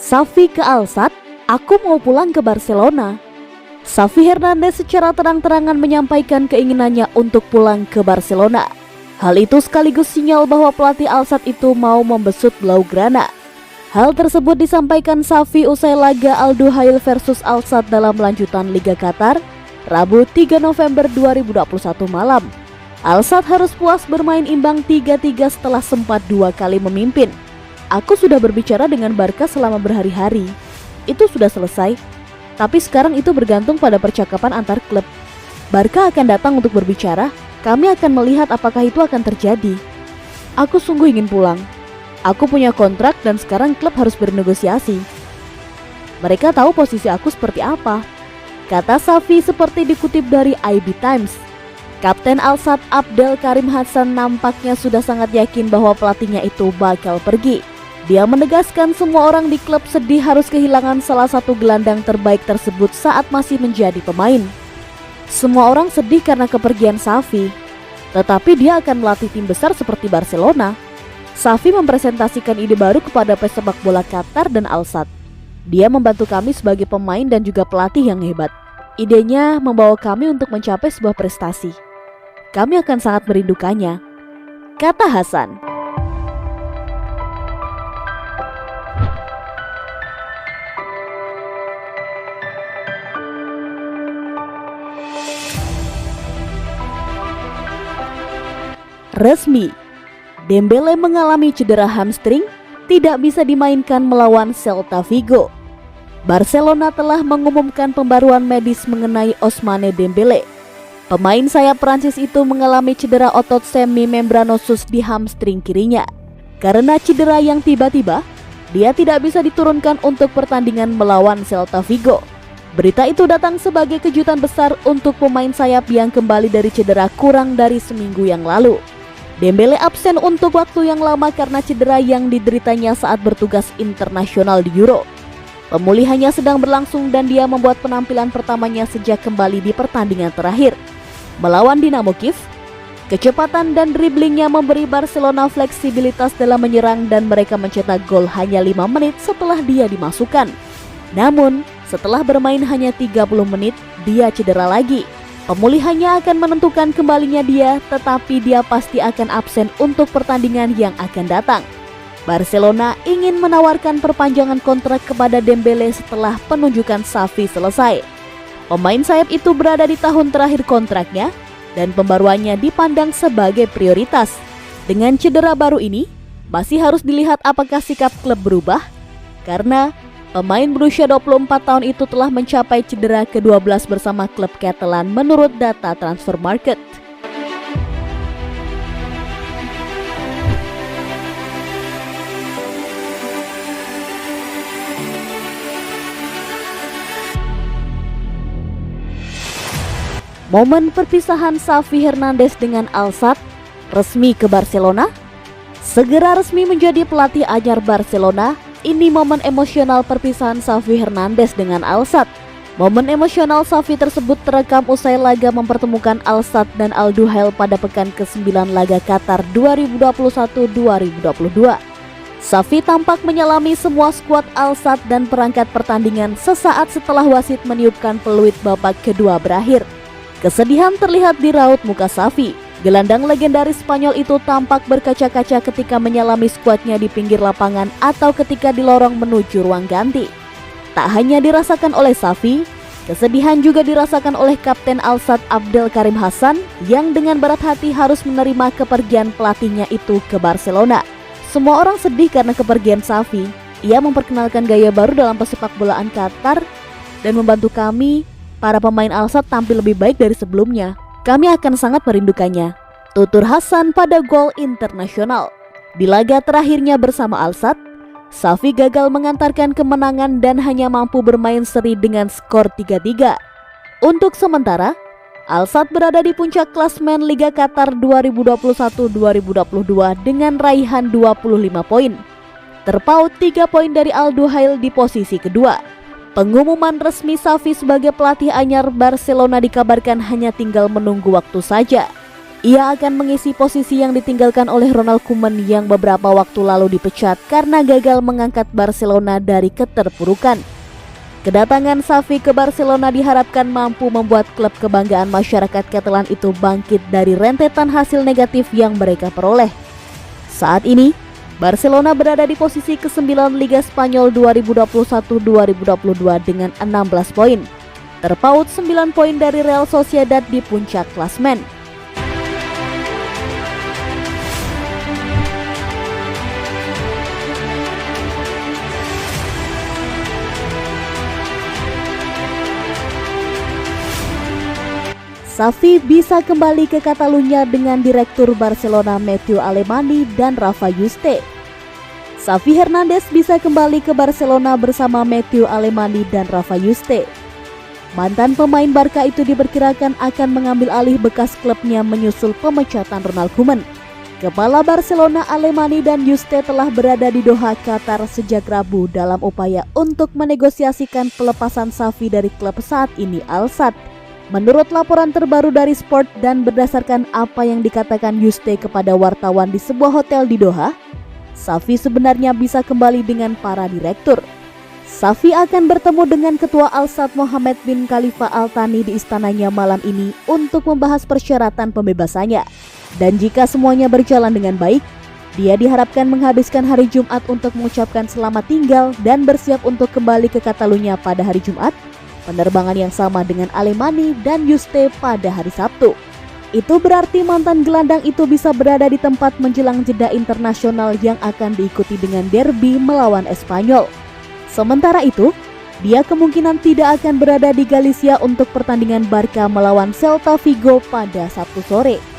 Xavi ke Al-Sadd, aku mau pulang ke Barcelona. Xavi Hernandez secara terang-terangan menyampaikan keinginannya untuk pulang ke Barcelona. Hal itu sekaligus sinyal bahwa pelatih Al-Sadd itu mau membesut Blaugrana. Hal tersebut disampaikan Xavi usai laga Al Duhail versus Al-Sadd dalam lanjutan Liga Qatar, Rabu 3 November 2021 malam. Al-Sadd harus puas bermain imbang 3-3 setelah sempat 2 kali memimpin. Aku sudah berbicara dengan Barca selama berhari-hari. Itu sudah selesai. Tapi sekarang itu bergantung pada percakapan antar klub. Barca akan datang untuk berbicara. Kami akan melihat apakah itu akan terjadi. Aku sungguh ingin pulang. Aku punya kontrak dan sekarang klub harus bernegosiasi. Mereka tahu posisi aku seperti apa, kata Xavi seperti dikutip dari IB Times. Kapten Al-Sadd Abdel Karim Hassan nampaknya sudah sangat yakin bahwa pelatihnya itu bakal pergi. Dia menegaskan semua orang di klub sedih harus kehilangan salah satu gelandang terbaik tersebut saat masih menjadi pemain. Semua orang sedih karena kepergian Xavi, tetapi dia akan melatih tim besar seperti Barcelona. Xavi mempresentasikan ide baru kepada pesepak bola Qatar dan Al-Sadd. Dia membantu kami sebagai pemain dan juga pelatih yang hebat. Idenya membawa kami untuk mencapai sebuah prestasi. Kami akan sangat merindukannya, kata Hassan. Resmi, Dembele mengalami cedera hamstring, tidak bisa dimainkan melawan Celta Vigo. Barcelona telah mengumumkan pembaruan medis mengenai Ousmane Dembele. Pemain sayap Prancis itu mengalami cedera otot semimembranosus di hamstring kirinya. Karena cedera yang tiba-tiba, dia tidak bisa diturunkan untuk pertandingan melawan Celta Vigo. Berita itu datang sebagai kejutan besar untuk pemain sayap yang kembali dari cedera kurang dari seminggu yang lalu. Dembele absen untuk waktu yang lama karena cedera yang dideritanya saat bertugas internasional di Euro. Pemulihannya sedang berlangsung dan dia membuat penampilan pertamanya sejak kembali di pertandingan terakhir melawan Dinamo Kiev. Kecepatan dan driblingnya memberi Barcelona fleksibilitas dalam menyerang dan mereka mencetak gol hanya 5 menit setelah dia dimasukkan. Namun, setelah bermain hanya 30 menit, dia cedera lagi. Pemulihannya akan menentukan kembalinya dia, tetapi dia pasti akan absen untuk pertandingan yang akan datang. Barcelona ingin menawarkan perpanjangan kontrak kepada Dembele setelah penunjukan Xavi selesai. Pemain sayap itu berada di tahun terakhir kontraknya dan pembaruannya dipandang sebagai prioritas. Dengan cedera baru ini, masih harus dilihat apakah sikap klub berubah, karena pemain berusia 24 tahun itu telah mencapai cedera ke-12 bersama klub Catalan menurut data Transfer Market. Momen perpisahan Xavi Hernandez dengan Al-Sadd resmi ke Barcelona. Segera resmi menjadi pelatih anyar Barcelona. Ini momen emosional perpisahan Xavi Hernandez dengan Al-Sadd. Momen emosional Xavi tersebut terekam usai laga mempertemukan Al-Sadd dan Al Duhail pada pekan ke-9 laga Qatar 2021-2022. Xavi tampak menyalami semua skuad Al-Sadd dan perangkat pertandingan sesaat setelah wasit meniupkan peluit babak kedua berakhir. Kesedihan terlihat di raut muka Xavi. Gelandang legendaris Spanyol itu tampak berkaca-kaca ketika menyalami skuadnya di pinggir lapangan atau ketika di lorong menuju ruang ganti. Tak hanya dirasakan oleh Xavi, kesedihan juga dirasakan oleh Kapten Al-Sadd Abdel Karim Hassan yang dengan berat hati harus menerima kepergian pelatihnya itu ke Barcelona. Semua orang sedih karena kepergian Xavi. Ia memperkenalkan gaya baru dalam pesepak bolaan Qatar dan membantu kami, para pemain Al-Sadd, tampil lebih baik dari sebelumnya. Kami akan sangat merindukannya, tutur Hassan pada gol internasional. Di laga terakhirnya bersama Al-Sadd, Xavi gagal mengantarkan kemenangan dan hanya mampu bermain seri dengan skor 3-3. Untuk sementara, Al-Sadd berada di puncak klasmen Liga Qatar 2021-2022 dengan raihan 25 poin. Terpaut 3 poin dari Al Duhail di posisi kedua. Pengumuman resmi Xavi sebagai pelatih anyar Barcelona dikabarkan hanya tinggal menunggu waktu saja. Ia akan mengisi posisi yang ditinggalkan oleh Ronald Koeman yang beberapa waktu lalu dipecat karena gagal mengangkat Barcelona dari keterpurukan. Kedatangan Xavi ke Barcelona diharapkan mampu membuat klub kebanggaan masyarakat Catalan itu bangkit dari rentetan hasil negatif yang mereka peroleh. Saat ini, Barcelona berada di posisi ke-9 Liga Spanyol 2021-2022 dengan 16 poin, terpaut 9 poin dari Real Sociedad di puncak klasmen. Xavi bisa kembali ke Catalunya dengan Direktur Barcelona Mateu Alemany dan Rafa Yuste. Xavi Hernandez bisa kembali ke Barcelona bersama Mateu Alemany dan Rafa Yuste. Mantan pemain Barca itu diperkirakan akan mengambil alih bekas klubnya menyusul pemecatan Ronald Koeman. Kepala Barcelona Alemany dan Yuste telah berada di Doha, Qatar sejak Rabu dalam upaya untuk menegosiasikan pelepasan Xavi dari klub saat ini Al Sadd. Menurut laporan terbaru dari Sport dan berdasarkan apa yang dikatakan Yuste kepada wartawan di sebuah hotel di Doha, Xavi sebenarnya bisa kembali dengan para direktur. Xavi akan bertemu dengan Ketua Al Sadd Mohammed bin Khalifa Al Thani di istananya malam ini untuk membahas persyaratan pembebasannya. Dan jika semuanya berjalan dengan baik, dia diharapkan menghabiskan hari Jumat untuk mengucapkan selamat tinggal dan bersiap untuk kembali ke Catalunya pada hari Jumat. Penerbangan yang sama dengan Alemany dan Yuste pada hari Sabtu. Itu berarti mantan gelandang itu bisa berada di tempat menjelang jeda internasional yang akan diikuti dengan derby melawan Espanyol. Sementara itu, dia kemungkinan tidak akan berada di Galicia untuk pertandingan Barca melawan Celta Vigo pada Sabtu sore.